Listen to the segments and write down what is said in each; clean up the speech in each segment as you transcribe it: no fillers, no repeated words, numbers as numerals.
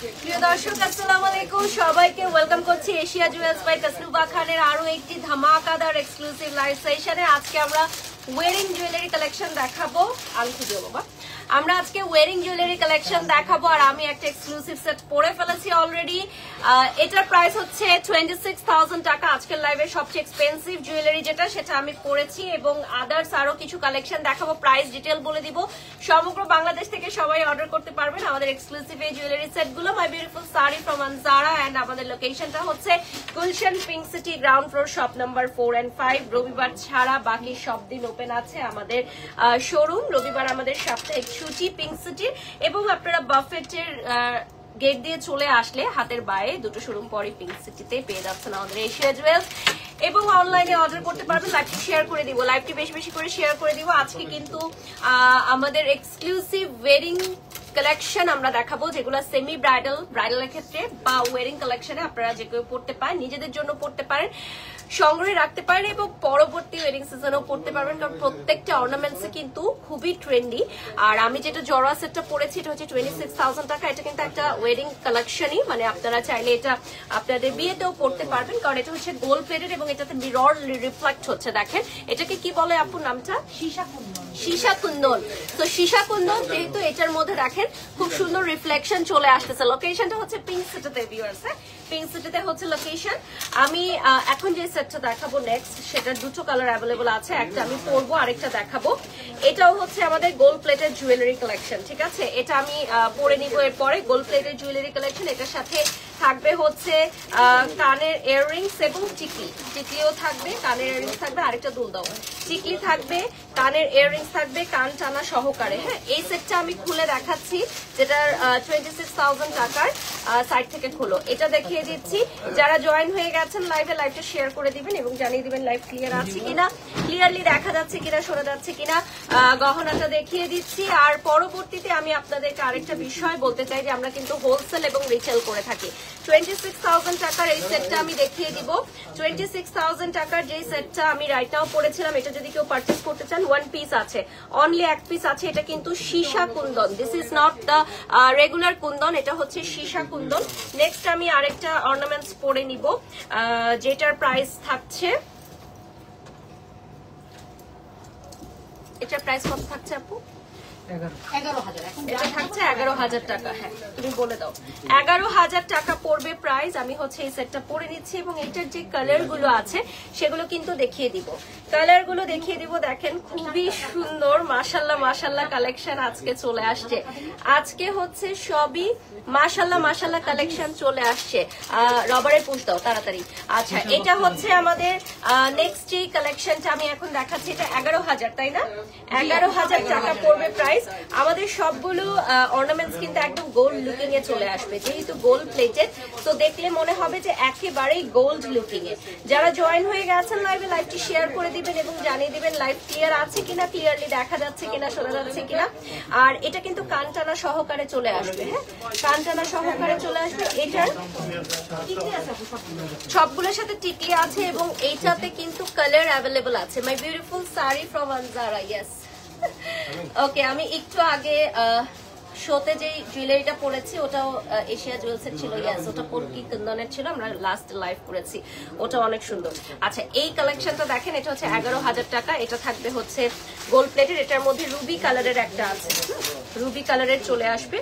প্রিয় দর্শক আসসালামু আলাইকুম, সবাইকে ওয়েলকাম করছি এশিয়া জুয়েলার্স বাই তাসনুবা খানের আরো একটি ধামাকাদার এক্সক্লুসিভ লাইভ সেশনে। আজকে আমরা ওয়েডিং জুয়েলারি কালেকশন দেখাবো। আংটি দিও বাবা। আমরা আজকে ওয়েডিং জুয়েলারি কালেকশন দেখাবো আর আমি একটা এক্সক্লুসিভ সেট পরে ফেলেছি অলরেডি। এটার প্রাইস হচ্ছে 26,000 টাকা। আজকের লাইভে সবচেয়ে এক্সপেন্সিভ জুয়েলারি যেটা সেটা আমি পরেছি এবং আদার্স আরো কিছু কালেকশন দেখাবো। প্রাইস ডিটেল বলে দিব। সমগ্র বাংলাদেশ থেকে সবাই অর্ডার করতে পারবেন আমাদের এক্সক্লুসিভ এই জুয়েলারি সেটগুলো। My beautiful sari from Anjara and আমাদের লোকেশনটা হচ্ছে Gulshan pink city ground floor shop number 4 and 5। রবিবার ছাড়া বাকি সব দিন ওপেন আছে আমাদের শোরুম। রবিবার আমাদের সাপ্তাহিক ছুটি পিঙ্ক সিটির এবং আপনারা বাফেটের গেট দিয়ে চলে আসলে হাতের বাইরে দুটো শোরুম পরে পিঙ্ক সিটিতে পেয়ে যাচ্ছেন আমাদের এশিয়া জুয়েলার্স এবং অনলাইনে অর্ডার করতে পারবেন। লাইভটি শেয়ার করে দিব, লাইভটি বেশি বেশি করে শেয়ার করে দিব। আজকে কিন্তু আমাদের এক্সক্লুসিভ ওয়েডিং কালেকশন আমরা দেখাবো যেগুলো সেমি ব্রাইডালের ক্ষেত্রে বা ওয়েডিং কালেকশনে আপনারা যেগুলো পড়তে পারেন, নিজেদের জন্য পড়তে পারেন, সংগ্রহে রাখতে পারেন এবং পরবর্তী ওয়েডিং সিজনেও পড়তে পারবেন, কারণ প্রত্যেকটা অর্নামেন্টস কিন্তু খুবই ট্রেন্ডি। আর আমি যেটা জড়োয়া সেটটা পরেছি এটা হচ্ছে 26,000 টাকা। এটা কিন্তু একটা ওয়েডিং কালেকশনই, মানে আপনারা চাইলে এটা আপনাদের বিয়েতেও পড়তে পারবেন, কারণ এটা হচ্ছে গোল্ড প্লেটেড এবং এটাতে মিরর রিফ্লেক্ট হচ্ছে। দেখেন এটাকে কি বলে আপুর নামটা? সীসা কুন্দন। তো সীসা কুন্দন যেহেতু এটার মধ্যে দেখেন খুব সুন্দর রিফ্লেকশন চলে আসতেছে। লোকেশনটা হচ্ছে পিঙ্ক সিটিতে ভিউয়ার্স, পিঙ্ক সিটিতে হচ্ছে লোকেশন। আমি এখন যে সেটটা দেখাবো নেক্সট সেটার দুটো কালার অ্যাভেলেবল আছে, একটা আমি পরবো আরেকটা দেখাবো। এটাও হচ্ছে আমাদের গোল্ড প্লেটেড জুয়েলারি কালেকশন, ঠিক আছে? এটা আমি পরে নিব এরপরে। গোল্ড প্লেটেড জুয়েলারি কালেকশন, এটার সাথে থাকবে হচ্ছে কানের ইয়াররিংস এবং টিকলিও থাকবে, কানের ইয়াররিংস থাকবে, আরেকটা দুল দাও, টিকলি থাকবে, কানের ইয়াররিংস থাকবে, কান টানা সহকারে। হ্যাঁ, এই সেটটা আমি খুলে দেখাচ্ছি যেটার 26,000 টাকার। সাইড থেকে খুলো, এটা দেখিয়ে দিচ্ছি। যারা জয়েন হয়ে গেছেন লাইভে, লাইভটা শেয়ার করে দিবেন এবং জানিয়ে দিবেন লাইভ ক্লিয়ার আছে কিনা, ক্লিয়ারলি দেখা যাচ্ছে কিনা, শোনা যাচ্ছে কিনা। গহনাটা দেখিয়ে দিচ্ছি। আর পরবর্তীতে আমি আপনাদেরকে আরেকটা বিষয় বলতে চাই যে আমরা কিন্তু হোলসেল এবং রিটেল করে থাকি। 26,000 টাকার এই সেটটা আমি দেখিয়ে দিব। 26,000 টাকার যে সেটটা আমি রাইট নাও পড়েছিলাম, এটা যদি কেউ পারচেজ করতে চান, ওয়ান পিস আছে, অনলি এক পিস আছে। এটা কিন্তু সীসা Kundan, this is not the regular Kundan, এটা হচ্ছে সীসা কুন্দন। নেক্সট আমি আরেকটা অর্নামেন্টস পরে নিব যেটার প্রাইস থাকছে, এটার প্রাইস কত থাকছে আপু? 11,000 টাকা। হ্যাঁ, তুমি বলে দাও। 11,000 টাকা পড়বে প্রাইস। আমি হচ্ছে এই সেটটা পরে নিচ্ছি এবং এটার যে কালার গুলো আছে সেগুলো কিন্তু দেখিয়ে দিব, কালার গুলো দেখিয়ে দিব। দেখেন খুবই সুন্দর, মাশাল্লাহ মাশাল্লাহ কালেকশন আজকে চলে আসছে। আজকে হচ্ছে সবই মাশাল্লাহ কালেকশন চলে আসছে। রবারের পুশ দাও তাড়াতাড়ি। আচ্ছা, এটা হচ্ছে আমাদের নেক্সট যে কালেকশনটা আমি এখন দেখাচ্ছি, এটা 11,000, তাই না? 11,000 টাকা পড়বে প্রাইস। আমাদের সবগুলো অর্নামেন্টস কিন্তু একদম গোল্ড লুকিং এ চলে আসবে, যেহেতু গোল্ড প্লেটেড, তো দেখলে মনে হবে যে একেবারেই গোল্ড লুকিং এ। যারা জয়েন হয়ে গেছেন লাইভে, লাইভটি শেয়ার করে দিবেন এবং জানিয়ে দিবেন লাইভ ক্লিয়ার আছে কিনা, ক্লিয়ারলি দেখা যাচ্ছে কিনা, শোনা যাচ্ছে কিনা। আর এটা কিন্তু কানটানা সহকারে চলে আসবে। হ্যাঁ, কানটানা সহকারে চলে আসবে। এটার সবগুলোর সাথে টিকলি আছে এবং এইটাতে কিন্তু কালার অ্যাভেলেবল আছে। My beautiful sari from Anjara. Yes, okay. আমি একটু আগে শোতে যে জুয়েলারিটা পরেছি ওটাও এশিয়া জুয়েলার্সের ছিল। ইয়েস, ওটা পরকি কুন্দনের ছিল, আমরা লাস্ট লাইভ করেছি, ওটা অনেক সুন্দর। আচ্ছা, এই কালেকশনটা দেখেন, এটা হচ্ছে 11,000 টাকা। এটা থাকবে হচ্ছে গোল্ড প্লেটের, এটার মধ্যে রুবি কালারের একটা আছে, রুবি কালারের চলে আসবে।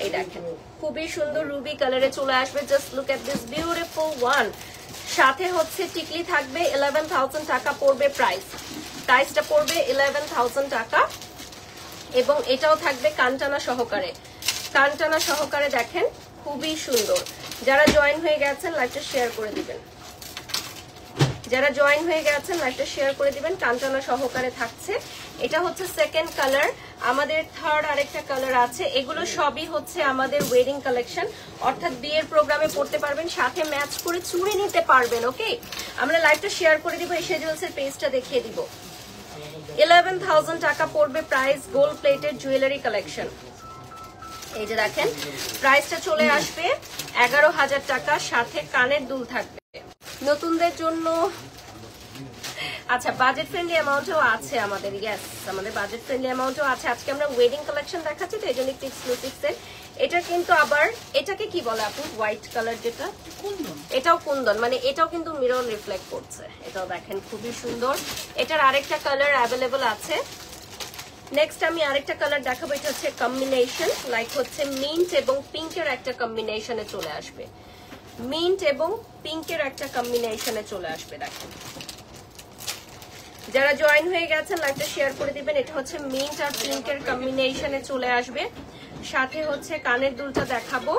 এই দেখেন খুবই সুন্দর রুবি কালারে চলে আসবে। Just look at this beautiful one. সাথে হচ্ছে টিকলি থাকবে। 11,000 টাকা পড়বে প্রাইস। প্রাইসটা পড়বে 11,000 টাকা এবং এটাও থাকবে কানটানা সহকারে, কানটানা সহকারে। দেখেন খুবই সুন্দর। যারা জয়েন হয়ে গেছেন লাইভটা শেয়ার করে দিবেন, যারা জয়েন হয়ে গেছেন লাইভটা শেয়ার করে দিবেন। কানটানা সহকারে থাকছে। এটা হচ্ছে সেকেন্ড কালার। আমাদের থার্ড আরেকটা কালার আছে। এগুলো সবই হচ্ছে আমাদের ওয়েডিং কালেকশন, অর্থাৎ বিয়ের প্রোগ্রামে পড়তে পারবেন, সাথে ম্যাচ করে চুড়ি নিতে পারবেন। ওকে, আমরা লাইভটা শেয়ার করে দিব, এশিয়া জুয়েলার্সের পেজটা দেখিয়ে দিব। 11,000 টাকা পড়বে price, gold plated jewellery collection. এই যে দেখেন প্রাইসটা চলে আসবে 11,000 টাকা, সাথে কানের দুল থাকবে নতুনদের জন্য। আচ্ছা, বাজেট ফ্রেন্ডলি অ্যামাউন্টও আছে আমাদের। ইয়েস, আমাদের বাজেট ফ্রেন্ডলি অ্যামাউন্টও আছে। আজকে আমরা ওয়েডিং কালেকশন দেখাচ্ছি, তো এই জন্য একটু এক্সক্লুসিভ সেট। এটা কিন্তু আবার এটাকে কি বলে আপু, হোয়াইট কালার যেটা, কুন্দন। এটাও কুন্দন, মানে এটাও কিন্তু মিরর রিফ্লেক্ট করছে। এটাও দেখেন খুবই সুন্দর। এটার আরেকটা কালার অ্যাভেলেবল আছে। নেক্সট আমি আরেকটা কালার দেখাবো, এটা হচ্ছে কম্বিনেশন, লাইক হচ্ছে মিন্ট এবং পিঙ্কের একটা কম্বিনেশনে চলে আসবে। মিন্ট এবং পিঙ্কের একটা কম্বিনেশনে চলে আসবে। দেখেন যারা জয়েন হয়ে গেছেন লাইভটা শেয়ার করে দিবেন। এটা হচ্ছে মিন্ট আর পিঙ্কের কম্বিনেশনে চলে আসবে। সাথে হচ্ছে কানের দুলটা দেখাবো।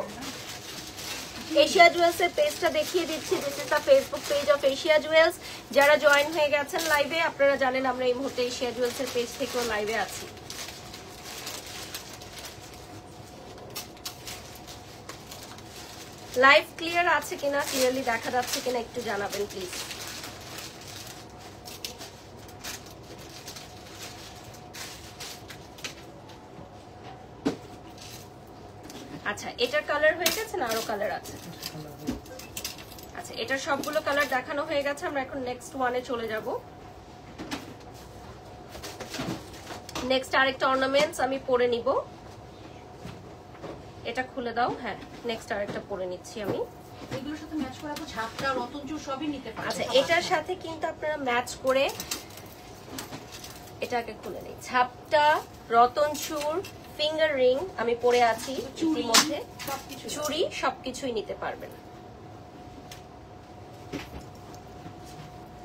এশিয়া জুয়েলস এর পেজটা দেখিয়ে দিচ্ছি। This is the Facebook page of Asia jewels. যারা জয়েন হয়ে গেছেন লাইভে, আপনারা জানেন আমরা এই মুহূর্তে এশিয়া জুয়েলস এর পেজ থেকেও লাইভে আছি। লাইভ ক্লিয়ার আছে কিনা, ক্লিয়ারলি দেখা যাচ্ছে কিনা একটু জানাবেন প্লিজ। আচ্ছা এটার কালার হয়ে গেছে না আরো কালার আছে? আচ্ছা এটার সবগুলো কালার দেখানো হয়ে গেছে। আমরা এখন নেক্সট ওয়ানে চলে যাব। নেক্সট আরেকটা অর্নামেন্টস আমি পরে নিব। এটা খুলে দাও। হ্যাঁ নেক্সট আরেকটা পরে নিচ্ছি আমি। এগুলোর সাথে ম্যাচ করে আপনি ঝাপটা রতনচুর সবই নিতে পারেন। আচ্ছা এটার সাথে কিন্তু আপনারা ম্যাচ করে, এটাকে খুলে নিই। ঝাপটা, রতনচুর, ফিঙ্গার রিং আমি পরে আছি চুড়ির মধ্যে, চুড়ি সবকিছুই নিতে পারবেন।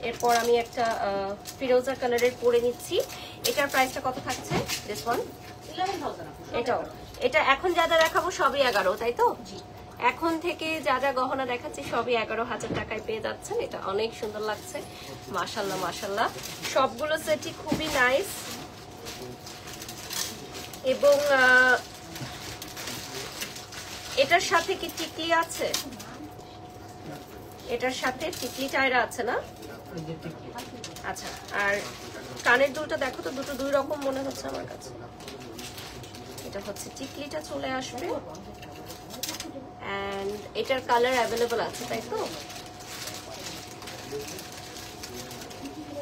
এরপর আমি একটা ফিরোজা কালারের পরে নিচ্ছি। এটার প্রাইসটা কত থাকছে? This one 11,000। এটাও, এটা এখন যা যা দেখাবো সবই 11, তাই তো? এখন থেকে যা যা গহনা দেখাচ্ছি সবই 11,000 টাকায় পেয়ে যাচ্ছেন। এটা অনেক সুন্দর লাগছে, মাশাল্লাহ মাশাল্লাহ। সবগুলো সেটই খুবই নাইস। এবং এটার সাথে কি টিকলি আছে? এটার সাথে টিকলি টায়রা আছে না? আচ্ছা আর কানের দুলটা দেখো তো, দুটো দুই রকম মনে হচ্ছে আমার কাছে। এটা হচ্ছে টিকলিটা চলে আসবে এন্ড এটার কালার অ্যাভেলেবল আছে, তাই তো?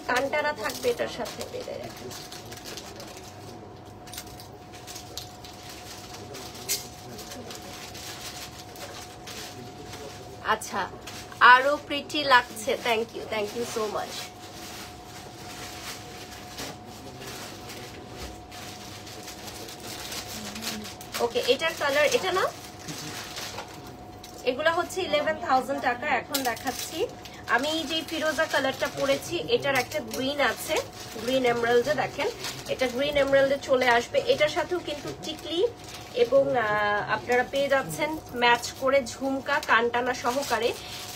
কানটারা থাকবে এটার সাথে। আচ্ছা আরো প্রিটি লাগছে। Thank you so much. Okay এটার কালার এটা না, এগুলা হচ্ছে 11,000 টাকা। এখন দেখাচ্ছি আমি যে ফিরোজা কালারটা পরেছি, এটার একটা গ্রিন আছে, গ্রিন এমরাল্ডে। দেখেন এটা গ্রিন এমরাল্ডে চলে আসবে। এটার সাথেও কিন্তু টিকলি এবং আপনারা পেয়ে যাচ্ছেন ম্যাচ করে ঝুমকা কানটানা সহকারে।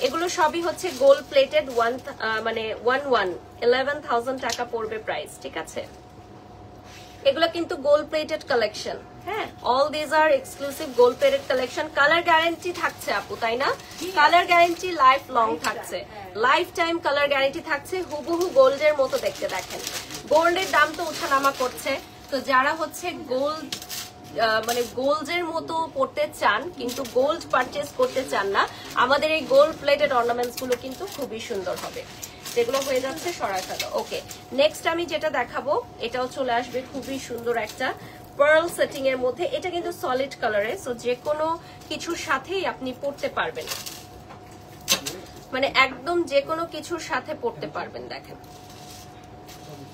এগুলো সবই হচ্ছে গোল্ড প্লেটেড, 11,000 টাকা পড়বে প্রাইস, ঠিক আছে? এগুলো কিন্তু গোল্ড প্লেটেড কালেকশন। হ্যাঁ, all these are exclusive gold plated collection. Colour guarantee থাকছে আপু, তাই না? কালার গ্যারান্টি লাইফ লং থাকছে, লাইফ টাইম কালার গ্যারান্টি থাকছে। হুবহু গোল্ডের মতো দেখতে। দেখেন গোল্ডের দাম তো উঠানামা করছে, তো যারা হচ্ছে গোল্ড গোল্ডের মতো পড়তে চান কিন্তু গোল্ড পারচেজ করতে চান না, আমাদের এই গোল্ড প্লেটেড অর্নামেন্টস গুলো কিন্তু খুবই সুন্দর হবে। যেগুলো হয়ে যাচ্ছে সরাসরি। ওকে নেক্সট আমি যেটা দেখাবো এটাও চলে আসবে খুবই সুন্দর একটা পার্ল সেটিং এর মধ্যে। এটা কিন্তু সলিড কালারে, সো যে কোনো কিছুর সাথেই আপনি পড়তে পারবেন, মানে একদম যে কোনো কিছুর সাথে পড়তে পারবেন। দেখেন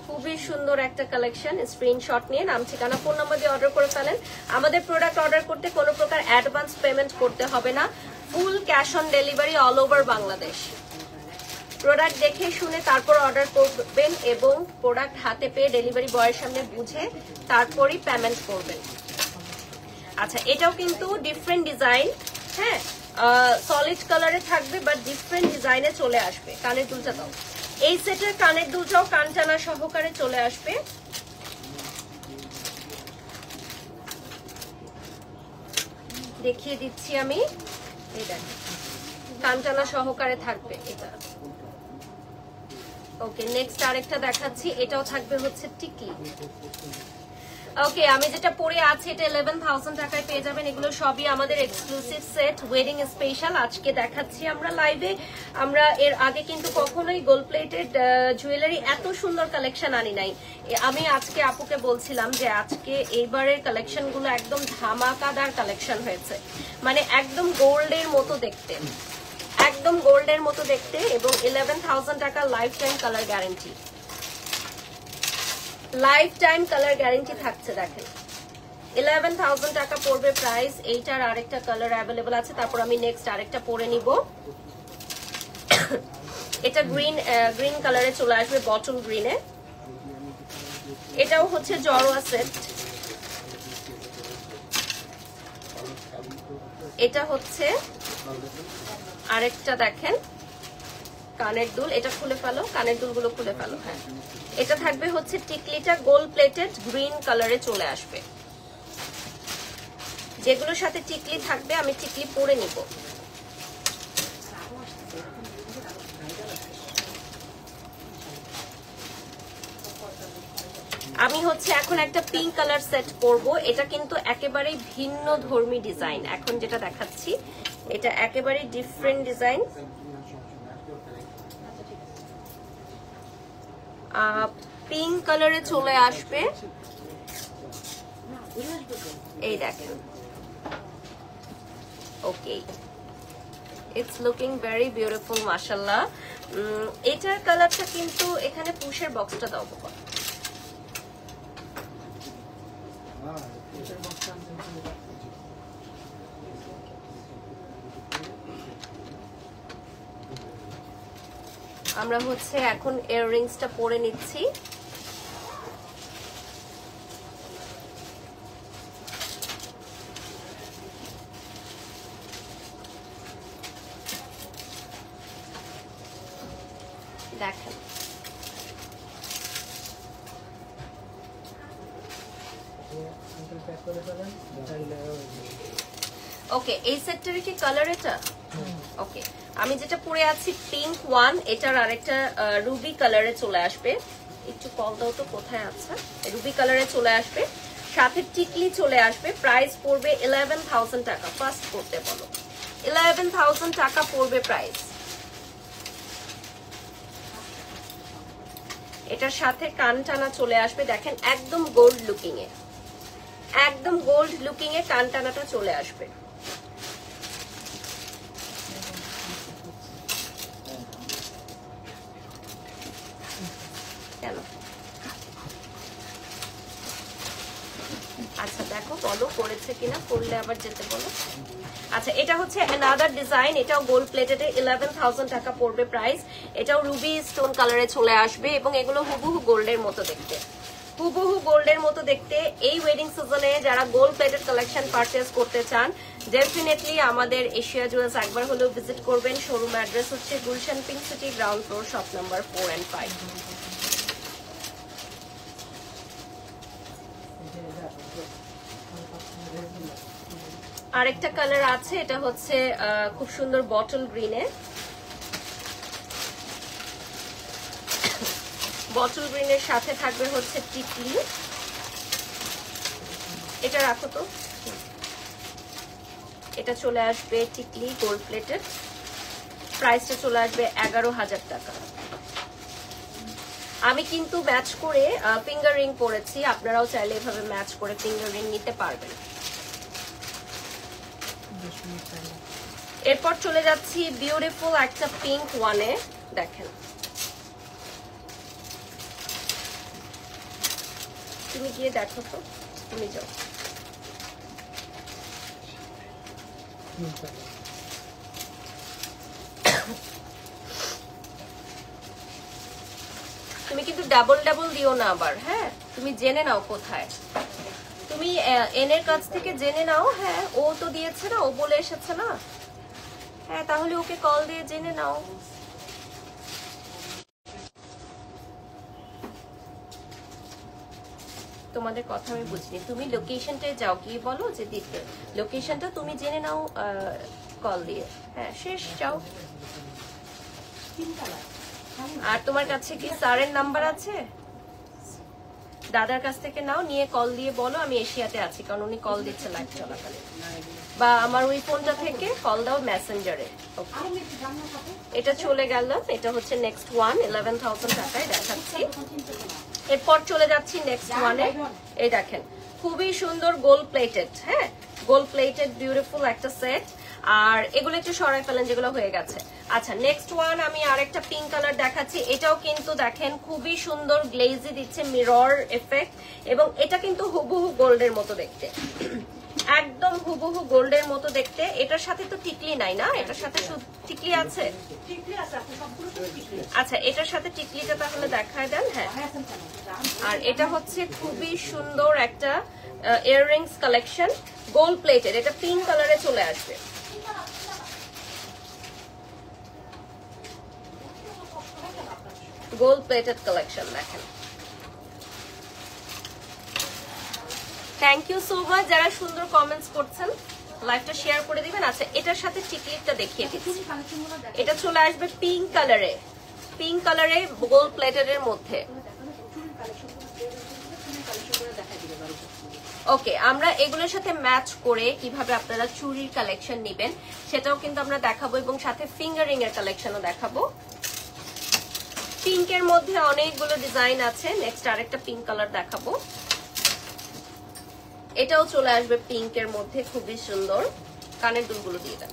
খুবই সুন্দর একটা কালেকশন। স্ক্রিনশট নিয়ে নাম ঠিকানা ফোন নাম্বার দিয়ে অর্ডার করে ফেলেন। আমাদের প্রোডাক্ট অর্ডার করতে কোনো প্রকার অ্যাডভান্স পেমেন্ট করতে হবে না, full cash on delivery all over Bangladesh. Product দেখে শুনে তারপর অর্ডার করবেন এবং প্রোডাক্ট হাতে পেয়ে ডেলিভারি বয়ের সামনে বুঝে তারপরই পেমেন্ট করবেন। আচ্ছা এটাও কিন্তু ডিফারেন্ট ডিজাইন, হ্যাঁ সলিড কালারে থাকবে বাট ডিফারেন্ট ডিজাইনে চলে আসবে। কানের দুলটা দাও। এই সেটের কানের দুলটাও কানটানা সহকারে চলে আসবে। দেখিয়ে দিচ্ছি আমি, এই দেখেন কানটানা সহকারে থাকবে এটা। ওকে নেক্সট আরেকটা দেখাচ্ছি, এটাও থাকবে হচ্ছে টিকলি। ওকে, আমি যেটা পরে আছে এটা 11,000 টাকায় পেয়ে যাবেন। এগুলো সবই আমাদের এক্সক্লুসিভ সেট, ওয়েডিং স্পেশাল। আজকে দেখাচ্ছি আমরা লাইভে। আমরা এর আগে কিন্তু কখনোই গোল্ড প্লেটেড জুয়েলারি এত সুন্দর কালেকশন আনি নাই। আমি আজকে আপুকে বলছিলাম যে আজকে এইবারের কালেকশন গুলো একদম ধামাকাদার কালেকশন হয়েছে, মানে একদম গোল্ডের মতো দেখতে, একদম গোল্ডের মতো দেখতে, এবং 11,000 টাকা life time colour guarantee, life time colour guarantee থাকছে। দেখেন 11,000 টাকা পড়বে প্রাইস। এইটার আরেকটা কালার অ্যাভেলেবল আছে, তারপর আমি নেক্সট আরেকটা পরে নিব। এটা গ্রিন কালারে চলে আসবে, বটল গ্রিনে। এটাও হচ্ছে জড়োয়া সেট। এটা হচ্ছে আরেকটা, দেখেন কানের দুল। এটা খুলে ফেলো, কানের দুলগুলো খুলে ফেলো। হ্যাঁ, এটা থাকবে হচ্ছে টিকলিটা গোল্ড প্লেটেড গ্রিন কালারে চলে আসবে। যেগুলোর সাথে টিকলি থাকবে আমি টিকলি পরে নিব। আমি হচ্ছে এখন একটা পিঙ্ক কালার সেট পরবো। এটা কিন্তু একেবারেই ভিন্ন ধর্মী ডিজাইন। এখন যেটা দেখাচ্ছি এটা একেবারেই ডিফারেন্ট ডিজাইন। পিঙ্ক কালারে চলে আসবে। এই দেখেন, ওকে, ইটস লুকিং ভেরি বিউটিফুল মাশাআল্লাহ। এটার কালারটা কিন্তু এখানে পুশের বক্সটা দাও বাবা। আমরা হচ্ছে এখন ইয়াররিংসটা পরে নিচ্ছি। দেখেন ওকে, এই সেটটার কি কালার এটা? ওকে, আমি যেটা পরে আছি পিঙ্ক ওয়ান, এটার আরেকটা রুবি কালারে চলে আসবে। একটু কল দাও তো, কোথায় আছে? রুবি কালারে চলে আসবে, সাথে টিকলি চলে আসবে। প্রাইস পড়বে 11,000 টাকা। ফার্স্ট করতে বলো, 11,000 টাকা পড়বে প্রাইস। এটার সাথে কান টানা চলে আসবে। দেখেন একদম গোল্ড লুকিং এ, একদম গোল্ড লুকিং এ কান টানাটা চলে আসবে। কেন? আচ্ছা দেখো, বলো করেছে কিনা, করলে আবার যেতে বলো। আচ্ছা, এটা হচ্ছে অ্যানাদার ডিজাইন। এটাও গোল্ড প্লেটেডে 11,000 টাকা পড়বে প্রাইস। এটাও রুবি স্টোন কালারে চলে আসবে, এবং এগুলো হুবহু গোল্ডের মতো দেখতে, হুবহু গোল্ডের মতো দেখতে। এই ওয়েডিং সিজনে যারা গোল্ড প্লেটেড কালেকশন পারচেজ করতে চান, ডেফিনেটলি আমাদের এশিয়া জুয়েলার্স একবার হলেও ভিজিট করবেন। শোরুম অ্যাড্রেস হচ্ছে Gulshan pink city, ground floor, shop number 4 and 5। আরেকটা কালার আছে, এটা হচ্ছে খুব সুন্দর বটল গ্রিনে। বটল গ্রিনের সাথে থাকবে হচ্ছে টিকলি। এটা রাখো তো, এটা চলে আসবে টিকলি গোল্ড প্লেটেড। প্রাইসটা চলে আসবে 11,000 টাকা। আমি কিন্তু ম্যাচ করে ফিঙ্গার রিং পরেছি, আপনারাও চাইলে এভাবে ম্যাচ করে ফিঙ্গার রিং নিতে পারবেন। এরপর চলে যাচ্ছি বিউটিফুল একটা পিঙ্ক ওয়ানে। দেখেন, তুমি গিয়ে দেখো তো, তুমি যাও। তুমি কিন্তু ডাবল ডাবল দিও না আবার। হ্যাঁ, তুমি জেনে নাও কোথায়, তুমি এনের কাছ থেকে জেনে নাও। হ্যাঁ, ও তো দিয়েছে না, ও বলে এসেছে না। হ্যাঁ, তাহলে ওকে কল দিয়ে জেনে নাও। তোমাদের কথা আমি বুঝিনি। তুমি লোকেশনটায় যাও, গিয়ে বলো যে দিতে। লোকেশনটা তুমি জেনে নাও কল দিয়ে। হ্যাঁ, শেষ, যাও। আর তোমার কাছে কি স্যারের নাম্বার আছে? দাদার কাছ থেকে নাও, নিয়ে কল দিয়ে বলো আমি এশিয়াতে আছি, কারণ উনি কল দিচ্ছে লাইভ চলাকালে, বা আমার ওই ফোনটা থেকে কল দাও মেসেঞ্জারে। এটা চলে গেল, এটা হচ্ছে নেক্সট ওয়ান 11,000 টাকায় দেখাচ্ছি। এরপর চলে যাচ্ছি নেক্সট ওয়ানে। এই দেখেন খুবই সুন্দর গোল্ড প্লেটেড, হ্যাঁ গোল্ড প্লেটেড বিউটিফুল একটা সেট। আর এগুলো একটু সরাই ফেলেন যেগুলো হয়ে গেছে। আচ্ছা নেক্সট ওয়ান আমি আরেকটা পিঙ্ক কালার দেখাচ্ছি। এটাও কিন্তু দেখেন খুবই সুন্দর গ্লেজি দিচ্ছে, মিরর এফেক্ট, এবং এটা কিন্তু হুবহু গোল্ডের মতো দেখতে, একদম হুবহু গোল্ডের মতো দেখতে। এটার সাথে তো টিকলি নাই না, এটার সাথে টিকলি আছে? আচ্ছা এটার সাথে টিকলিটা তাহলে দেখায় দেন। হ্যাঁ, আর এটা হচ্ছে খুবই সুন্দর একটা ইয়াররিংস কালেকশন, গোল্ড প্লেটেড, এটা পিঙ্ক কালারে চলে আসবে। গোল্ড প্লেটেড কালেকশন দেখেন। থ্যাংক ইউ সো মাচ যারা সুন্দর কমেন্টস করছেন, লাইভটা শেয়ার করে দিবেন। আচ্ছা এটার সাথে টিকলিটটা দেখিয়ে দিচ্ছি। এটা চলে আসবে পিঙ্ক কালারে, পিঙ্ক কালারে গোল্ড প্লেটেড এর মধ্যে। ওকে, আমরা এগুলোর সাথে ম্যাচ করে কিভাবে আপনারা চুড়ির কালেকশন নেবেন সেটাও কিন্তু আমরা দেখাবো, এবং সাথে ফিঙ্গারিং এর কালেকশনও দেখাবো। পিঙ্কের মধ্যে অনেকগুলো ডিজাইন আছে। নেক্সট আরেকটা পিঙ্ক কালার দেখাবো, এটাও চলে আসবে পিঙ্কের মধ্যে, খুবই সুন্দর। কানের দুলগুলো দিয়ে দেন।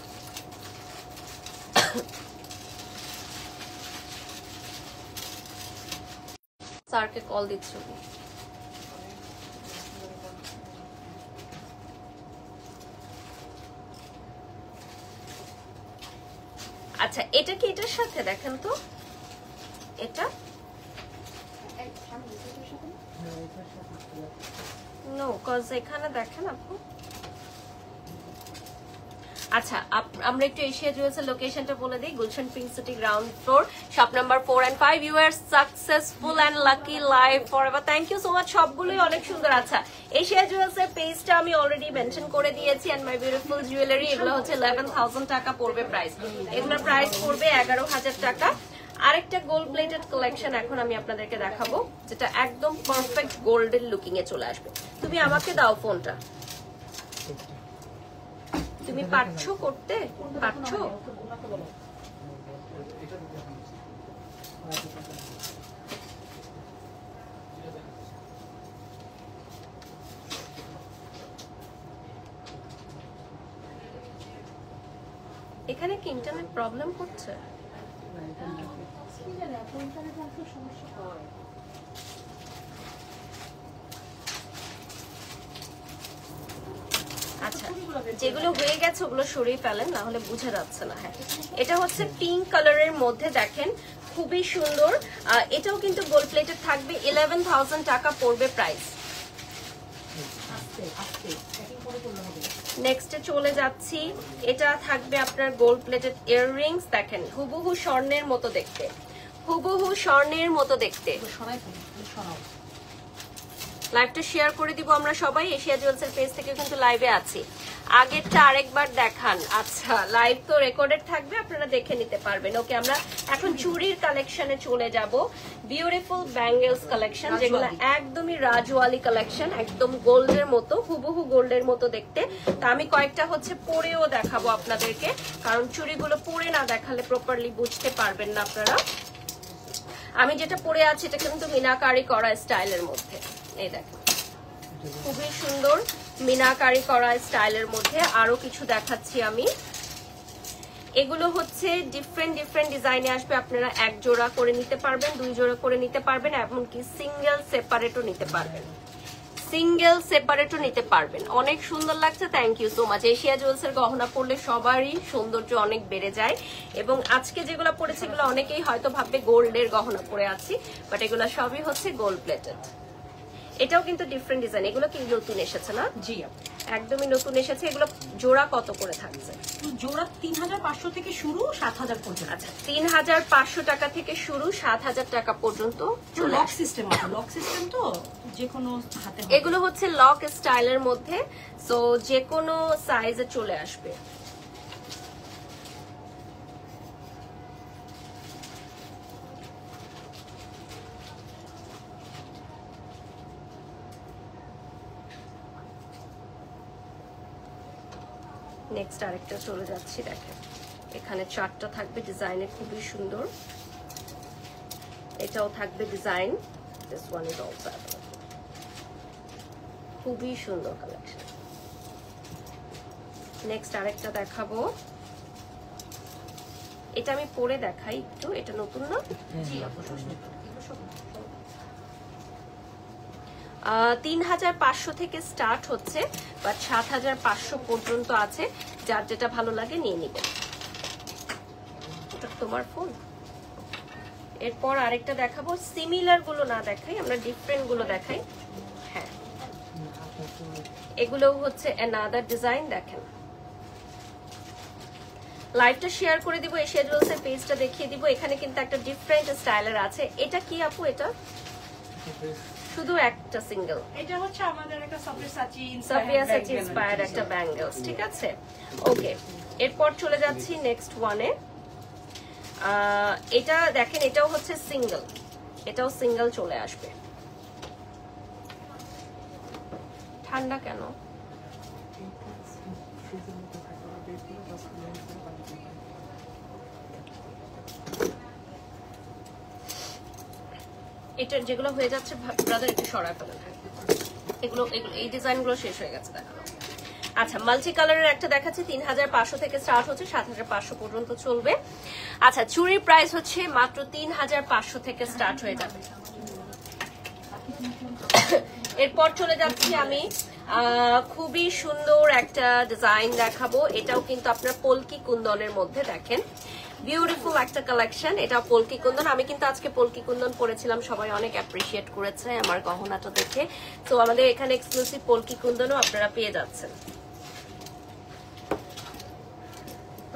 স্যারকে কল দিচ্ছ। আচ্ছা এটা কি এটার সাথে দেখেন তো, এটা নো কজ এখানে দেখেন আপু। আচ্ছা আমরা একটু এশিয়া জুয়েলসের লোকেশনটা বলে দিই। Gulshan pink city ground floor, shop number 4 and 5। You are successful and lucky life forever. Thank you so much, সবগুলোই অনেক সুন্দর। আচ্ছা এশিয়া জুয়েলসের পেজটা আমি অলরেডি মেনশন করে দিয়েছি। এন্ড মাই বিউটিফুল জুয়েলারি, এগুলো হচ্ছে 11,000 টাকা পড়বে প্রাইস, এগুলোর প্রাইস পড়বে 11,000 টাকা। আরেকটা গোল্ড প্লেটেড কালেকশন এখন আমি আপনাদেরকে দেখাবো, যেটা একদম পারফেক্ট গোল্ডের লুকিং এ চলে আসবে। তুমি আমাকে দাও ফোনটা, তুমি পারছো করতে, পারছো? এখানে কি ইন্টারনেট প্রবলেম করছে? আচ্ছা যেগুলো হয়ে গেছে ওগুলো সরিয়ে ফেলেন, না হলে বোঝা যাচ্ছে না। হ্যাঁ এটা হচ্ছে পিঙ্ক কালারের মধ্যে দেখেন, খুবই সুন্দর। এটাও কিন্তু গোল্ড প্লেটেড থাকবে, 11,000 টাকা পড়বে প্রাইস। নেক্সটে চলে যাচ্ছি, এটা থাকবে আপনার গোল্ড প্লেটেড ইয়াররিংস, দেখেন হুবহু স্বর্ণের মতো দেখতে, হুবহু স্বর্ণের মতো দেখতে। লাইভটা শেয়ার করে দিব আমরা সবাই। এশিয়া জুয়েলসের পেজ থেকে কিন্তু লাইভে আছি। আগেরটা আরেকবার দেখান। আচ্ছা লাইভ তো রেকর্ডেড থাকবে, আপনারা দেখে নিতে পারবেন। ওকে, আমরা এখন চুড়ির কালেকশনে চলে যাব। বিউটিফুল ব্যাঙ্গেলস কালেকশন, যেগুলো একদমই রাজওয়ালি কালেকশন, একদম গোল্ডের মতো, হুবহু গোল্ডের মতো দেখতে। তা আমি কয়েকটা হচ্ছে পরেও দেখাবো আপনাদেরকে, কারণ চুড়িগুলো পরে না দেখালে প্রপারলি বুঝতে পারবেন না আপনারা। আমি যেটা পরে আছি এটা কিন্তু মিনাকারি করা স্টাইলের মধ্যে, এই দেখেন খুবই সুন্দর মিনাকারি করা স্টাইলের মধ্যে। আরো কিছু দেখাচ্ছি আমি, এগুলো হচ্ছে ডিফারেন্ট ডিজাইনে আসবে। আপনারা এক জোড়া করে নিতে পারবেন, দুই জোড়া করে নিতে পারবেন, এমনকি সিঙ্গেল সেপারেটও নিতে পারবেন, সিঙ্গেল সেপারেটও নিতে পারবেন। অনেক সুন্দর লাগছে, thank you so much. Asia জুয়েলসের গহনা পরলে সবারই সৌন্দর্য অনেক বেড়ে যায়, এবং আজকে যেগুলো পরেছে এগুলো অনেকেই হয়তো ভাববে গোল্ডের গহনা পরে আছি, বাট এগুলো সবই হচ্ছে গোল্ড প্লেটেড। এটাও কিন্তু ডিফারেন্ট ডিজাইন, এগুলো কি নতুন এসেছে না? জি একদমই নতুন এসেছে। এগুলো জোড়া কত করে থাকছে? জোড়া 3,500 থেকে শুরু, 7,000 পর্যন্ত। আচ্ছা 3,500 টাকা থেকে শুরু, 7,000 টাকা পর্যন্ত। লক সিস্টেম আছে, লক সিস্টেম তো যে কোনো হাতে। এগুলো হচ্ছে লক স্টাইলের মধ্যে, সো যে কোনো সাইজে চলে আসবে। নেক্সট আরেকটা চলে যাচ্ছি, দেখেন এখানে 4টা থাকবে ডিজাইনে, খুবই সুন্দর। এটাও থাকবে design, this one is also available, খুবই সুন্দর কালেকশন। নেক্সট আরেকটা দেখাবো, এটা আমি পরে দেখাই একটু, এটা নতুন না? জি আপু, 3500 থেকে স্টার্ট হচ্ছে, বাট 7500 পর্যন্ত আছে, যার যেটা ভালো লাগে নিয়ে নিবেন। ওটা তোমার ফোন। এরপর আরেকটা দেখাবো, সিমিলার গুলো না দেখাই, আমরা ডিফারেন্ট গুলো দেখাই। হ্যাঁ, এগুলো হচ্ছে অ্যানাদার ডিজাইন। দেখেন লাইভটা শেয়ার করে দিব, এশিয়া জুয়েলস এর পেজটা দেখিয়ে দিব। এখানে কিন্তু একটা ডিফারেন্ট স্টাইলের আছে। এটা কি আপু? এটা শুধু একটা সিঙ্গেল, এটা হচ্ছে আমাদের একটা সাফিয়াসাচি ইন্সপায়ার্ড একটা ব্যাঙ্গেলস, ঠিক আছে? ওকে, এরপর চলে যাচ্ছি নেক্সট ওয়ানে। এটা দেখেন, এটাও হচ্ছে সিঙ্গেল, এটাও সিঙ্গেল চলে আসবে। ঠান্ডা কেন? এটা যেগুলো হয়ে যাচ্ছে ব্রাদার একটু সরায় ফেলেন, এগুলো এই ডিজাইনগুলো শেষ হয়ে গেছে দেখানো। আচ্ছা, মাল্টি কালারের একটা দেখাচ্ছি, 3500 থেকে স্টার্ট হচ্ছে, 7500 পর্যন্ত চলবে। আচ্ছা, চুরির প্রাইস হচ্ছে মাত্র 3500 থেকে স্টার্ট হয়ে যাবে। এরপর চলে যাচ্ছি আমি খুবই সুন্দর একটা ডিজাইন দেখাবো। এটাও কিন্তু আপনার পলকি কুন্দনের মধ্যে, দেখেন বিউটিফুল একটা কালেকশন। এটা পলকি কুন্দন, আমি কিন্তু আজকে পলকি কুন্দন পরেছিলাম, সবাই অনেক অ্যাপ্রিশিয়েট করেছে আমার গহনাটা দেখে। তো আমাদের এখানে এক্সক্লুসিভ পলকি কুন্দনও আপনারা পেয়ে যাচ্ছেন।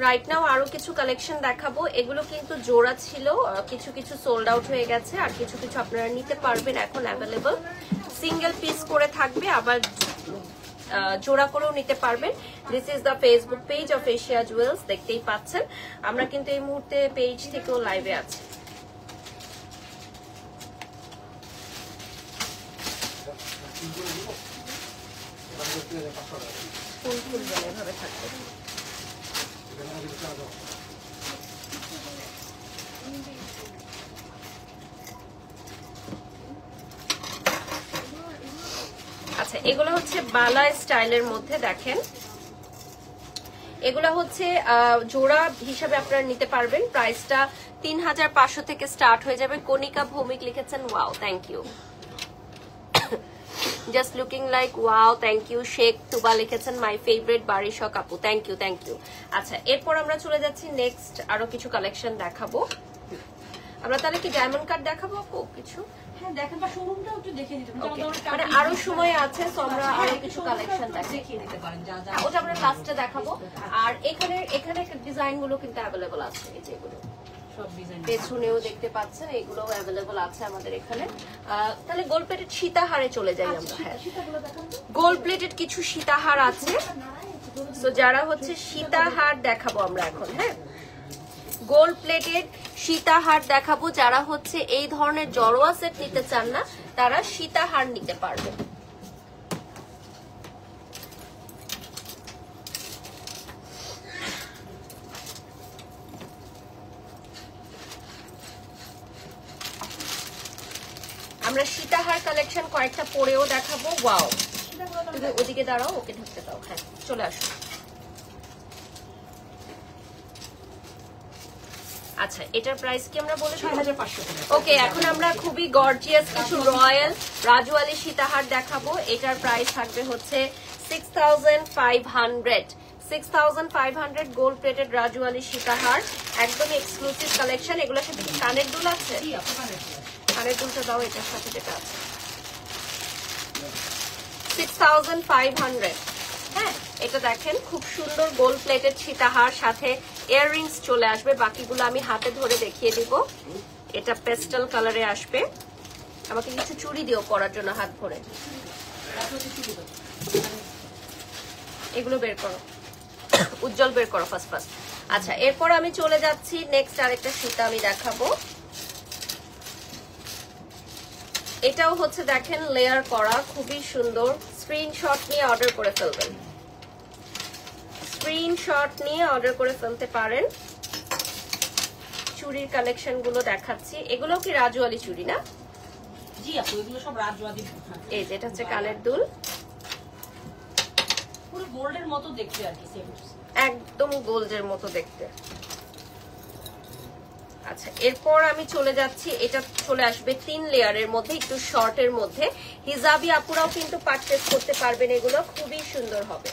রাইট নাও আরো কিছু কালেকশন দেখাবো, এগুলো কিন্তু জোড়া ছিল, কিছু কিছু সোল্ড আউট হয়ে গেছে, আর কিছু কিছু আপনারা নিতে পারবেন এখন অ্যাভেলেবল। সিঙ্গেল পিস করে থাকবে, আবার জোড়া করেও নিতে পারবেন। This is the Facebook page of Asia jewels, দেখতেই পাচ্ছেন। আমরা কিন্তু এই মুহূর্তে পেজ থেকেও লাইভে আছি। ফুল ফুলবেন, এভাবে থাকবে। আচ্ছা, এগুলো হচ্ছে বালা স্টাইলের মধ্যে, দেখেন এগুলো হচ্ছে জোড়া হিসাবে আপনারা নিতে পারবেন। প্রাইসটা 3500 থেকে স্টার্ট হয়ে যাবে। কণিকা ভৌমিক লিখেছেন wow, thank you. Just looking like wow, thank you. Sheikh Tuba লিখেছেন মাই ফেভারিট বারিশক আপু, থ্যাংক ইউ, থ্যাংক ইউ। আচ্ছা, এরপর আমরা চলে যাচ্ছি নেক্সট আরো কিছু কালেকশন দেখাবো। আমরা তাহলে কি ডায়মন্ড কাট দেখাবো আপু কিছু? হ্যাঁ দেখেন, বা শোরুমটাও একটু দেখে নিতে পারেন, মানে আরো সময় আছে, তো আমরা আরো কিছু কালেকশন দেখিয়ে দিতে পারেন যা যা। ওটা আমরা লাস্টে দেখাবো। আর এখানে ডিজাইন গুলো কিন্তু অ্যাভেলেবল আছে, এই যেগুলো সব ডিজাইন পেছনেও দেখতে পাচ্ছেন, এগুলো অ্যাভেলেবল আছে আমাদের এখানে। তাহলে গোল্ড প্লেটেড সীতাহারে চলে যাই আমরা। হ্যাঁ, গোল্ড প্লেটেড কিছু সীতাহার আছে, তো যারা হচ্ছে সীতাহার দেখাবো আমরা এখন। হ্যাঁ, গোল্ড প্লেটেড সীতাহার দেখাবো। যারা হচ্ছে এই ধরনের জড়োয়া সেট নিতে চান না, তারা সীতাহার নিতে পারবে। আমরা সীতাহার কালেকশন কয়েকটা পরেও দেখাবো। ওয়াও, তুমি ওদিকে দাঁড়াও, ওকে ঢুকতে দাও। হ্যাঁ, চলে আসো। আচ্ছা, এটার প্রাইস কি আমরা বলে 6500 টাকা। ওকে, এখন আমরা খুবই গর্জিয়াস কিছু রয়্যাল রাজওয়ালি সীতাহার দেখাবো। এটার প্রাইস থাকবে হচ্ছে 6500। 6500 গোল্ড প্লেটেড রাজওয়ালি সীতাহার, একদম এক্সক্লুসিভ কালেকশন। এগুলোর সাথে কি কানের দুল আছে? জি আপু, কানের দুলটা দাও, এটার সাথে যেটা আছে 6500। হ্যাঁ, এটা দেখেন খুব সুন্দর গোল্ড প্লেটেড সীতাহার, সাথে ইয়াররিংস চলে আসবে। বাকিগুলো আমি হাতে ধরে দেখিয়ে দিব। এটা পেস্টেল কালারে আসবে। আমাকে কিছু চুড়ি দিও পরার জন্য হাত ধরে। এগুলো বের করো, উজ্জ্বল বের করো ফার্স্ট ফার্স্ট। আচ্ছা, এরপর আমি চলে যাচ্ছি নেক্সট আরেকটা সীতা আমি দেখাবো। এটাও হচ্ছে দেখেন লেয়ার করা, খুবই সুন্দর। স্ক্রিনশট নিয়ে অর্ডার করে ফেলবেন। স্ক্রিনশট নিয়ে অর্ডার করে ফেলতে পারেন। চুড়ির কালেকশন গুলো দেখাচ্ছি, এগুলো কি রাজওয়ালি চুড়ি না? জি আপু, এগুলো সব রাজওয়ালি। এই যেটা হচ্ছে কানের দুল, পুরো গোল্ডের মতো দেখতে আর কি, সেম একদম গোল্ডের মতো দেখতে। আচ্ছা, এরপর আমি চলে যাচ্ছি, এটা চলে আসবে 3 লেয়ারের মধ্যে, একটু শর্টের মধ্যে। হিজাবি আপুরাও কিন্তু পারচেজ করতে পারবেন, এগুলো খুবই সুন্দর হবে।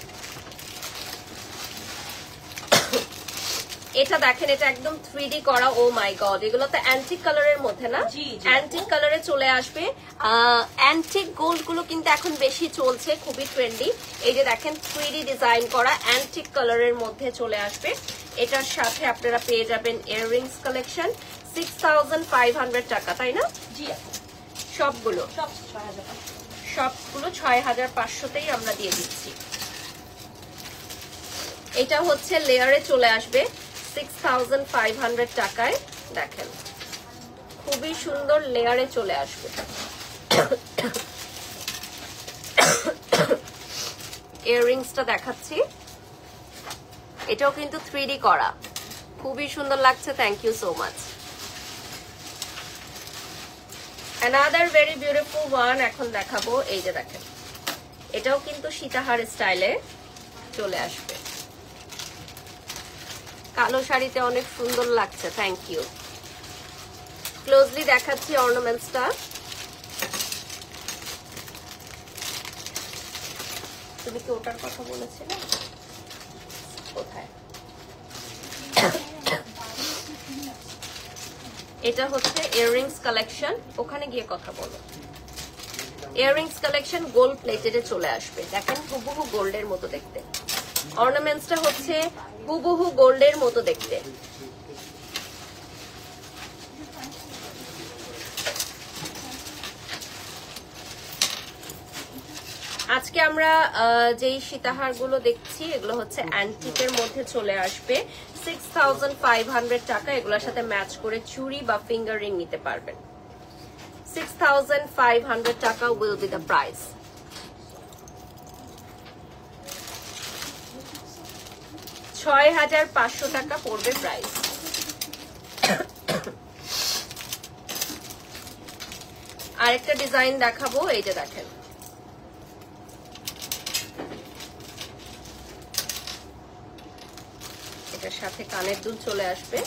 এটা দেখেন, এটা একদম 3D করা। ও মাই গড, এগুলো তো অ্যান্টিক কালারের মধ্যে না? অ্যান্টিক কালারে চলে আসবে। অ্যান্টিক গোল্ড গুলো কিন্তু এখন বেশি চলছে, খুবই ট্রেন্ডি। এই যে দেখেন 3D ডিজাইন করা অ্যান্টিক কালারের মধ্যে চলে আসবে। এটার সাথে আপনারা পেয়ে যাবেন ইয়াররিংস কালেকশন। 6500 টাকা, তাই না? জি সবগুলো সব 6500। সবগুলো 6500তেই আমরা দিয়ে দিচ্ছি। এটা হচ্ছে লেয়ারে চলে আসবে 6500 টাকায়। দেখেন খুবই সুন্দর লেয়ারে চলে আসবে। ইয়াররিংসটা দেখাচ্ছি, এটাও কিন্তু 3D করা, খুবই সুন্দর লাগছে। Thank you so much. Another very beautiful one এখন দেখাবো। এই যে দেখেন, এটাও কিন্তু সীতাহার স্টাইলে চলে আসবে। কালো শাড়িতে অনেক সুন্দর লাগছে, থ্যাংক ইউ। ক্লোজলি দেখাচ্ছি অর্নামেন্টসটা। তুমি কি ওটার কথা বলেছিলে? কোথায়? এটা হচ্ছে ইয়াররিংস কালেকশন, ওখানে গিয়ে কথা বলো। ইয়াররিংস কালেকশন গোল্ড প্লেটেডে চলে আসবে। দেখেন হুবহু গোল্ডের মতো দেখতে। অর্নামেন্টসটা হচ্ছে হুবহু গোল্ডের মতো দেখতে। আজকে আমরা যেই সীতাহার গুলো দেখছি এগুলো হচ্ছে অ্যান্টিকের মধ্যে চলে আসবে। 6500 টাকা। এগুলোর সাথে ম্যাচ করে চুড়ি বা ফিঙ্গার রিং নিতে পারবেন। 6500 টাকা উইল বি দ্য প্রাইস। $6500 টাকা পড়বে প্রাইস। আরেকটা ডিজাইন দেখাবো, এই যে দেখেন, এটার সাথে কানের দুল চলে আসবে।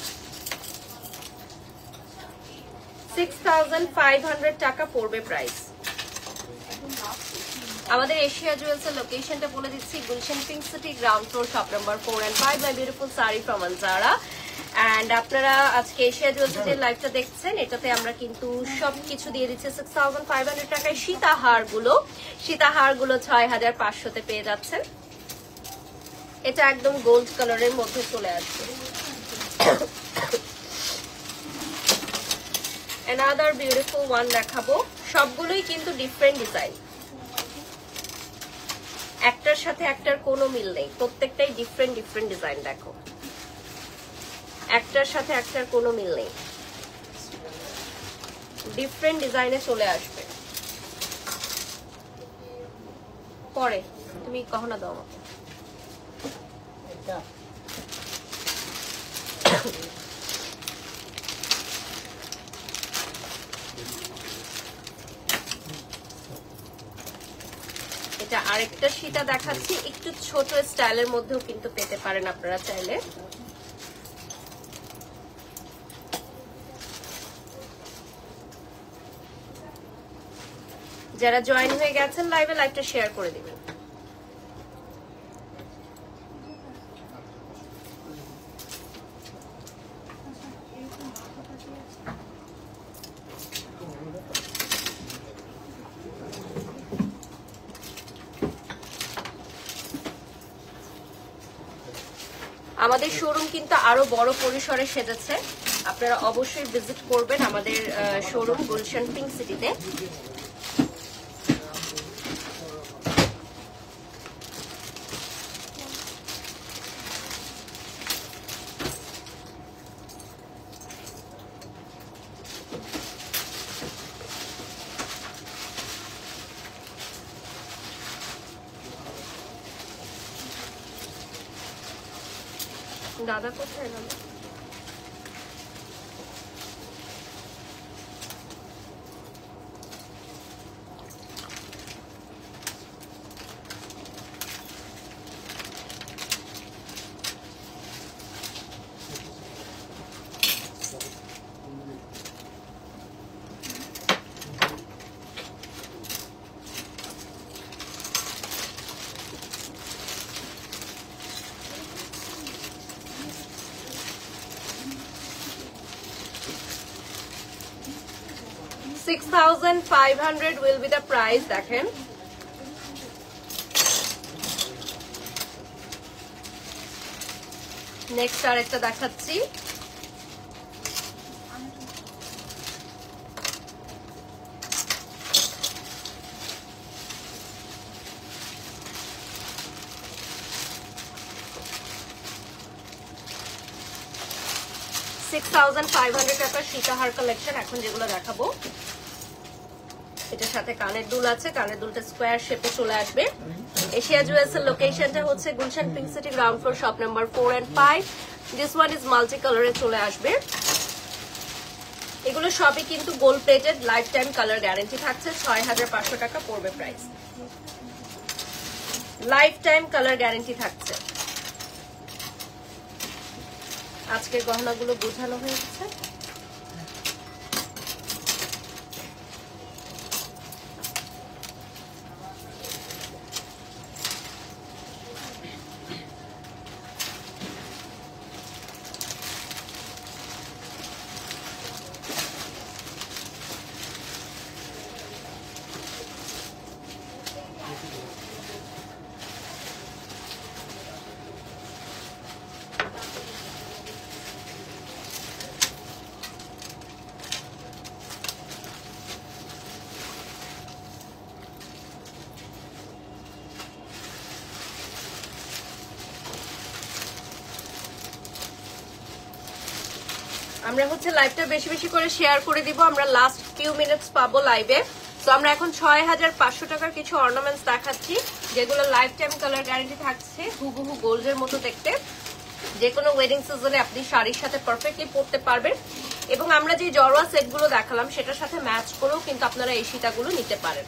6500 টাকা পড়বে প্রাইস। আমাদের এশিয়া জুয়েলস এর লোকেশনটা বলে দিচ্ছি, Gulshan pink city, ground floor, shop number 4 and 5, my beautiful sari from Anjara. And আপনারা আজকে এশিয়া জুয়েলস এর লাইভটা দেখছেন, এটাতে আমরা কিন্তু সবকিছু দিয়ে দিচ্ছি 6500 টাকায়। সীতাহার গুলো 6500 তে পেয়ে যাচ্ছেন। এটা একদম গোল্ড কালারের মধ্যে চলে আসবে। another beautiful one দেখাবো, সবগুলোই কিন্তু ডিফারেন্ট ডিজাইন, একটার সাথে একটার কোনো মিল নেই, প্রত্যেকটাই ডিফারেন্ট ডিফারেন্ট ডিজাইন। দেখো একটার সাথে একটার কোনো মিল নেই, ডিফারেন্ট ডিজাইনে চলে আসবে। পরে তুমি গহনা দাও আমাকে। এটা আরেকটা সীতা দেখাচ্ছি, একটু ছোট স্টাইলের মধ্যেও কিন্তু পেতে পারেন আপনারা চাইলে। যারা জয়েন হয়ে গেছেন লাইভে, লাইভটা শেয়ার করে দিবেন। আমাদের শোরুম কিন্তু আরো বড় পরিসরে সেজেছে, আপনারা অবশ্যই ভিজিট করবেন আমাদের শোরুম গুলশান পিঙ্ক সিটিতে। দাদা কোথায় গেল? $6,500 will be the price. দেখেন নেক্সট আর একটা দেখাচ্ছি। $6,500 টাকার সীতাহার কালেকশন এখন যেগুলো দেখাবো। এটার সাথে কানের দুল আছে, কানের দুলটা স্কোয়ার শেপে চলে আসবে। এশিয়া জুয়েলার্স এর লোকেশনটা হচ্ছে Gulshan pink city ground floor shop number 4 and 5। This one is multi কালারে চলে আসবে। এগুলো সবই কিন্তু gold plated, life time colour guarantee থাকছে। 6,500 টাকা পড়বে price, life time colour guarantee থাকছে। আজকের গহনাগুলো বোঝানো হয়ে গেছে। আমরা হচ্ছে লাইভটা বেশি বেশি করে শেয়ার করে দিব। আমরা লাস্ট ফিউ মিনিটস পাবো লাইভে। তো আমরা এখন 6,500 টাকার কিছু অর্নামেন্টস দেখাচ্ছি, যেগুলো লাইফ টাইম কালার গ্যারান্টি থাকছে, হুবহু গোল্ডের মতো দেখতে। যে কোনো ওয়েডিং সিজনে আপনি শাড়ির সাথে পারফেক্টলি পরতে পারবেন। এবং আমরা যে জড়োয়া সেটগুলো দেখালাম সেটার সাথে ম্যাচ করেও কিন্তু আপনারা এই সীতাগুলো নিতে পারেন।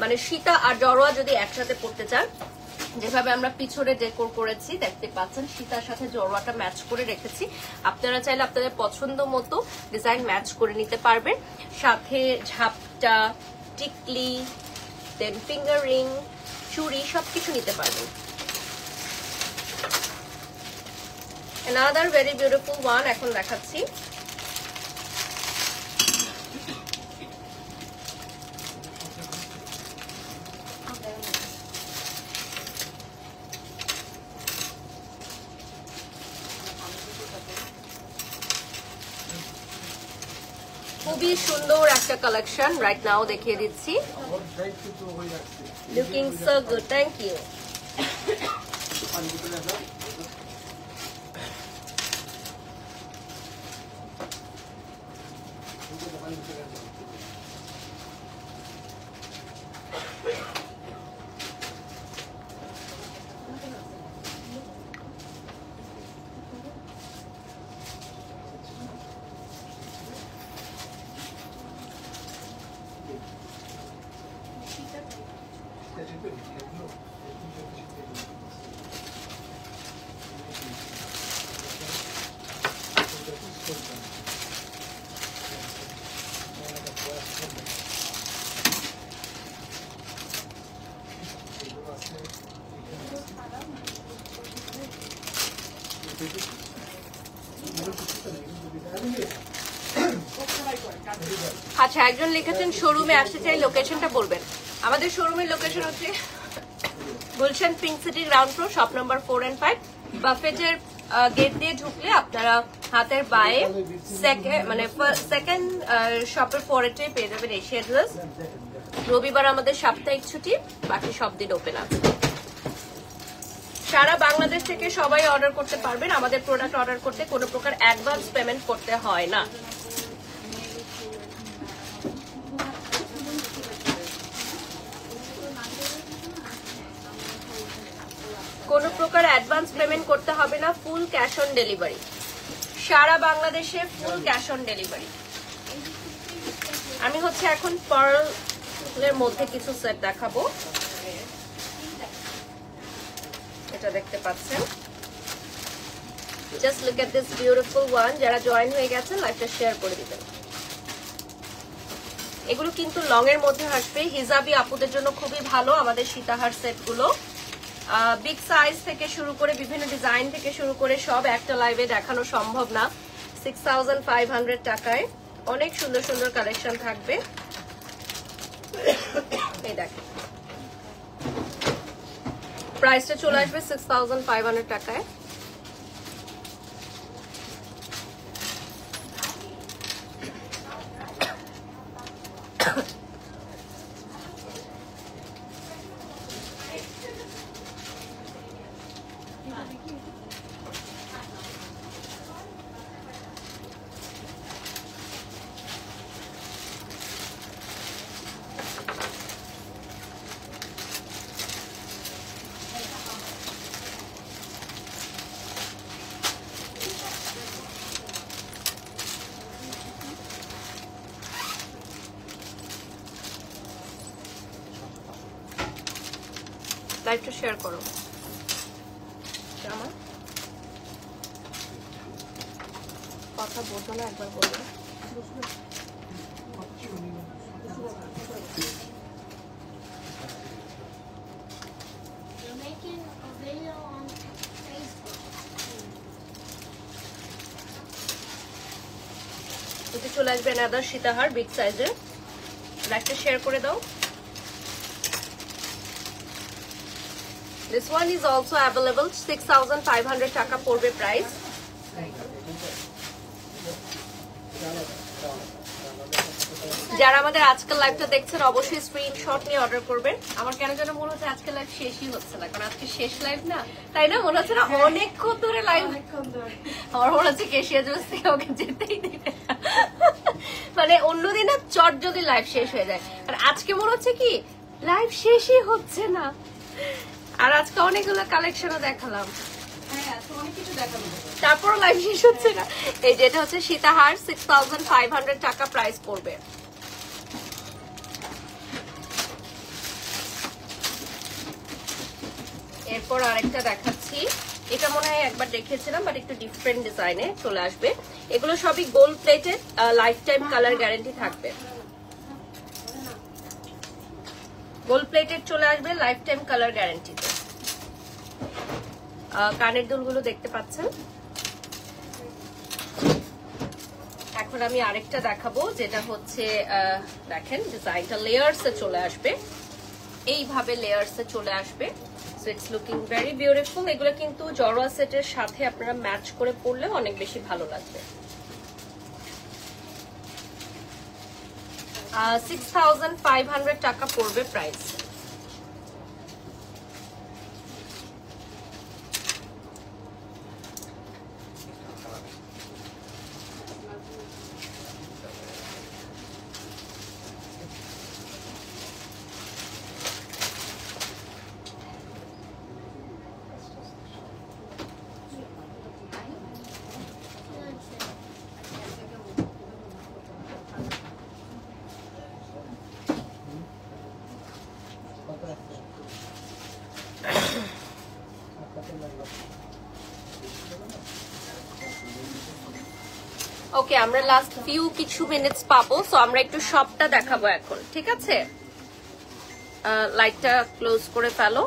মানে সীতা আর জড়োয়া যদি একসাথে পরতে চান, যেভাবে আমরা পিছনে ডেকোর করেছি দেখতে পাচ্ছেন, সীতার সাথে জড়োয়াটা ম্যাচ করে রেখেছি। আপনারা চাইলে আপনাদের পছন্দ মতো ডিজাইন ম্যাচ করে নিতে পারবেন। সাথে ঝাপটা, টিকলি, দেন ফিঙ্গার রিং, চুড়ি সবকিছু নিতে পারবেন। Another very beautiful one এখন দেখাচ্ছি। খুবই সুন্দর একটা কালেকশন রাইট নাও দেখিয়ে দিচ্ছি। Looking so good, thank you. আচ্ছা, একজন লিখেছেন শোরুমে আসতে চাই, লোকেশনটা বলবেন। আমাদের শোরুমের লোকেশন হচ্ছে Gulshan pink city ground floor shop number 4 and 5। বাফেটের গেট দিয়ে ঢুকলে আপনারা হাতের বায়ে সেকেন্ড শপের পরেটাই পেয়ে যাবেন এশিয়া জুয়েলার্স। রবিবার আমাদের সাপ্তাহিক ছুটি, বাকি সব দিন ওপেন আছে। সারা বাংলাদেশ থেকে সবাই অর্ডার করতে পারবেন। আমাদের প্রোডাক্ট অর্ডার করতে কোনো প্রকার অ্যাডভান্স পেমেন্ট করতে হয় না। কোনো প্রকার অ্যাডভান্স পেমেন্ট করতে হবে না, ফুল ক্যাশ অন ডেলিভারি, সারা বাংলাদেশে ফুল ক্যাশ অন ডেলিভারি। আমি হচ্ছে এখন পার্লের মধ্যে কিছু সেট দেখাবো, এটা দেখতে পাচ্ছেন। Just look at this beautiful one. যারা জয়েন হয়ে গেছেন লাইভটা শেয়ার করে দিবেন। এগুলো কিন্তু লং এর মধ্যে আসবে, হিজাবি আপুদের জন্য খুবই ভালো আমাদের সীতাহার সেটগুলো। বিগ সাইজ থেকে শুরু করে বিভিন্ন ডিজাইন থেকে শুরু করে সব একটা লাইভে দেখানো সম্ভব না। 6500 টাকায় অনেক সুন্দর সুন্দর কালেকশন থাকবে। এই দেখেন প্রাইসটা চলে আসবে 6500 টাকায়। লাইভটা শেয়ার করো। আমার কথা বলতো না, একবার বলবো। এতে চলে আসবে অ্যানাদার সীতাহার বিগ সাইজের। লাইভটা শেয়ার করে দাও। This one is also available, 6500 টাকা পড়বে প্রাইস। যারা আমাদের আজকের লাইভটা দেখছেন অবশ্যই স্ক্রিনশট নিয়ে অর্ডার করবেন। আমার কেন যেন মনে হচ্ছে আজকের লাইভ শেষই হচ্ছে না, কারণ আজকে শেষ লাইভ না, তাই না? মনে হচ্ছে না অনেকক্ষণ ধরে লাইভ। আমার মনে হচ্ছে কেশিয়া জুস থেকে ওকে যেতেই দিবে, মানে অন্যদিন চট যদি লাইভ শেষ হয়ে যায়, আর আজকে মনে হচ্ছে কি লাইভ শেষই হচ্ছে না। আর আজকে অনেকগুলো কালেকশনও দেখালাম, তারপর লাইভ শেষ হচ্ছে না। এই যেটা হচ্ছে সীতাহার, 6500 টাকা প্রাইস পড়বে। এরপর আরেকটা দেখাচ্ছি, এটা মনে হয় একবার দেখিয়েছিলাম বাট একটু ডিফারেন্ট ডিজাইনে চলে আসবে। এগুলো সবই gold plated, life time colour guarantee থাকবে। গোল্ড প্লেটেড চলে আসবে লাইফ টাইম কালার গ্যারান্টিতে। কানের দুলগুলো দেখতে পাচ্ছেন। এখন আমি আরেকটা দেখাবো, যেটা হচ্ছে দেখেন ডিজাইনটা লেয়ার্সে চলে আসবে, এইভাবে লেয়ার্সে চলে আসবে। So it's looking very beautiful. এগুলো কিন্তু জড়োয়া সেটের সাথে আপনারা ম্যাচ করে পরলে অনেক বেশি ভালো লাগবে। 6500 টাকা পড়বে প্রাইস। ওকে, আমরা লাস্ট কিছু মিনিটস পাবো, সো আমরা একটু শপটা দেখাবো এখন, ঠিক আছে? লাইটটা ক্লোজ করে ফেলো।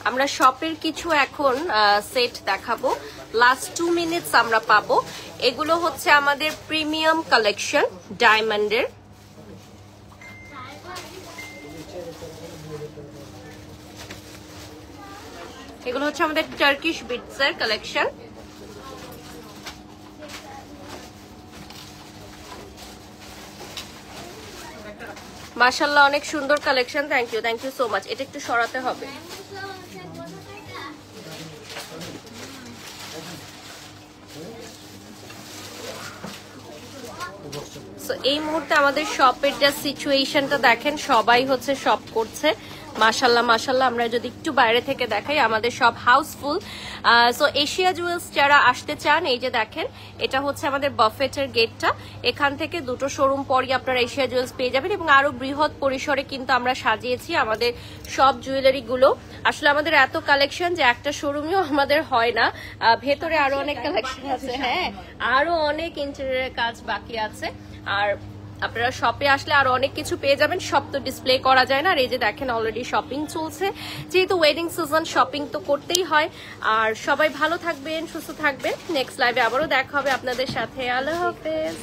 আমরা শপের কিছু এখন সেট দেখাবো, লাস্ট 2 মিনিটস আমরা পাবো। এগুলো হচ্ছে আমাদের প্রিমিয়াম কালেকশন ডায়মন্ডের। এগুলো হচ্ছে আমাদের টার্কিশ বিটসের কালেকশন। মাশাআল্লাহ, অনেক সুন্দর collection. Thank you so much. এটা একটু সরাতে হবে। সো এই মুহূর্তে আমাদের শপের যা সিচুয়েশনটা দেখেন, সবাই হচ্ছে শপ করছে। মাশাল্লাহ মাশাল্লাহ। আমরা যদি একটু বাইরে থেকে দেখাই, আমাদের সব হাউসফুল। সো এশিয়া জুয়েলস যারা আসতে চান, এই যে দেখেন, এটা হচ্ছে আমাদের বাফেটের গেটটা। এখান থেকে দুটো শোরুম পরই আপনারা এশিয়া জুয়েলস পেয়ে যাবেন, এবং আরো বৃহৎ পরিসরে কিন্তু আমরা সাজিয়েছি আমাদের সব জুয়েলারি গুলো। আসলে আমাদের এত কালেকশন যে একটা শোরুমেও আমাদের হয় না, ভেতরে আরো অনেক কালেকশন আছে। হ্যাঁ, আরো অনেক ইন্টেরিয়রের কাজ বাকি আছে। আর আপনারা শপে আসলে আরো অনেক কিছু পেয়ে যাবেন, সব তো ডিসপ্লে করা যায় না। আর এই যে দেখেন, অলরেডি শপিং চলছে, যেহেতু ওয়েডিং সিজন, শপিং তো করতেই হয়। আর সবাই ভালো থাকবেন, সুস্থ থাকবেন। নেক্সট লাইভে আবারও দেখা হবে আপনাদের সাথে। আল্লাহ হাফেজ।